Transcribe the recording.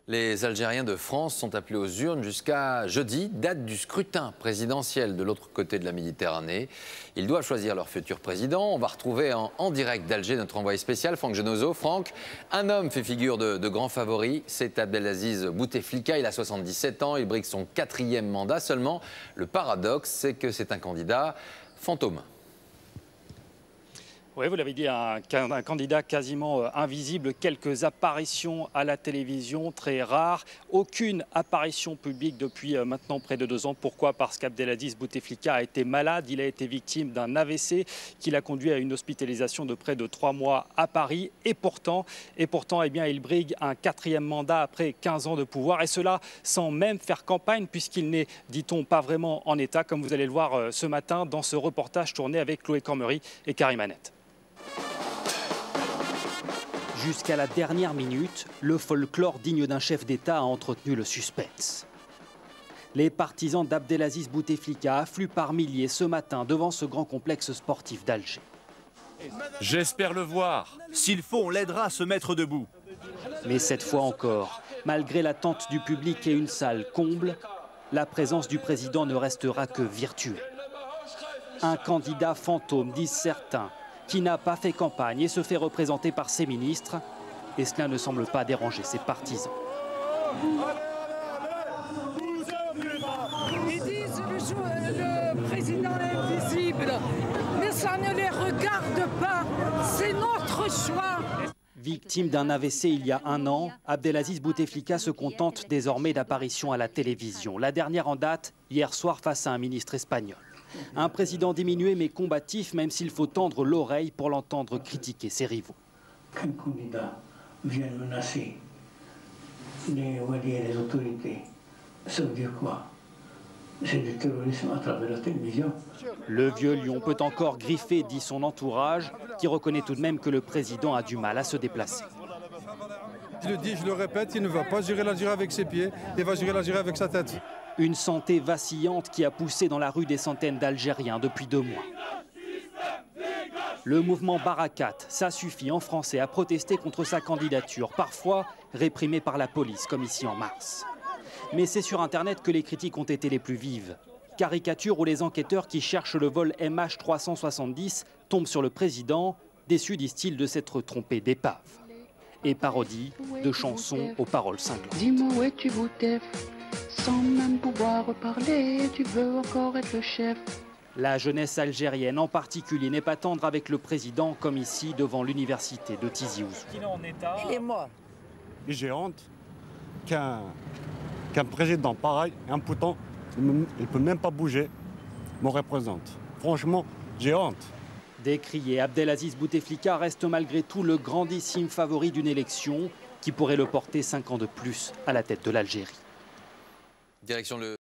Les Algériens de France sont appelés aux urnes jusqu'à jeudi, date du scrutin présidentiel de l'autre côté de la Méditerranée. Ils doivent choisir leur futur président. On va retrouver en direct d'Alger notre envoyé spécial, Franck Genozo. Franck, un homme fait figure de grand favori, c'est Abdelaziz Bouteflika. Il a 77 ans, il brigue son 4e mandat. Seulement, le paradoxe, c'est que c'est un candidat fantôme. Oui, vous l'avez dit, un candidat quasiment invisible, quelques apparitions à la télévision très rares, aucune apparition publique depuis maintenant près de 2 ans. Pourquoi? Parce qu'Abdelaziz Bouteflika a été malade, il a été victime d'un AVC qui l'a conduit à une hospitalisation de près de 3 mois à Paris. Et pourtant eh bien, il brigue un 4e mandat après 15 ans de pouvoir, et cela sans même faire campagne, puisqu'il n'est, dit-on, pas vraiment en état, comme vous allez le voir ce matin dans ce reportage tourné avec Chloé Cormery et Karim Annette. Jusqu'à la dernière minute, le folklore digne d'un chef d'État a entretenu le suspense. Les partisans d'Abdelaziz Bouteflika affluent par milliers ce matin devant ce grand complexe sportif d'Alger. J'espère le voir. S'il faut, on l'aidera à se mettre debout. Mais cette fois encore, malgré l'attente du public et une salle comble, la présence du président ne restera que virtuelle. Un candidat fantôme, disent certains, qui n'a pas fait campagne et se fait représenter par ses ministres. Et cela ne semble pas déranger ses partisans. Ils disent le président est invisible, mais ça ne les regarde pas. C'est notre choix. Victime d'un AVC il y a 1 an, Abdelaziz Bouteflika se contente désormais d'apparitions à la télévision. La dernière en date, hier soir face à un ministre espagnol. Un président diminué mais combatif, même s'il faut tendre l'oreille pour l'entendre critiquer ses rivaux. Qu'un candidat vienne menacer les wali et les autorités, ça veut dire quoi? C'est du terrorisme à travers la télévision. Le vieux lion peut encore griffer, dit son entourage, qui reconnaît tout de même que le président a du mal à se déplacer. Je le dis, je le répète, il ne va pas gérer l'Algérie avec ses pieds, il va gérer l'Algérie avec sa tête. Une santé vacillante qui a poussé dans la rue des centaines d'Algériens depuis 2 mois. Le mouvement Barakat, ça suffit en français, à protester contre sa candidature, parfois réprimée par la police, comme ici en mars. Mais c'est sur Internet que les critiques ont été les plus vives. Caricatures où les enquêteurs qui cherchent le vol MH370 tombent sur le président, déçus, disent-ils, de s'être trompés d'épave. Et parodie de chansons aux paroles cinglantes. Dis-moi où es-tu, Boutef? Sans même pouvoir parler, tu veux encore être le chef. La jeunesse algérienne en particulier n'est pas tendre avec le président, comme ici devant l'université de Tizi Ouzou. Il est mort. Et j'ai honte qu'un président pareil, impotent, il ne peut même pas bouger, me représente. Franchement, j'ai honte. Décrié, Abdelaziz Bouteflika reste malgré tout le grandissime favori d'une élection qui pourrait le porter 5 ans de plus à la tête de l'Algérie. Direction le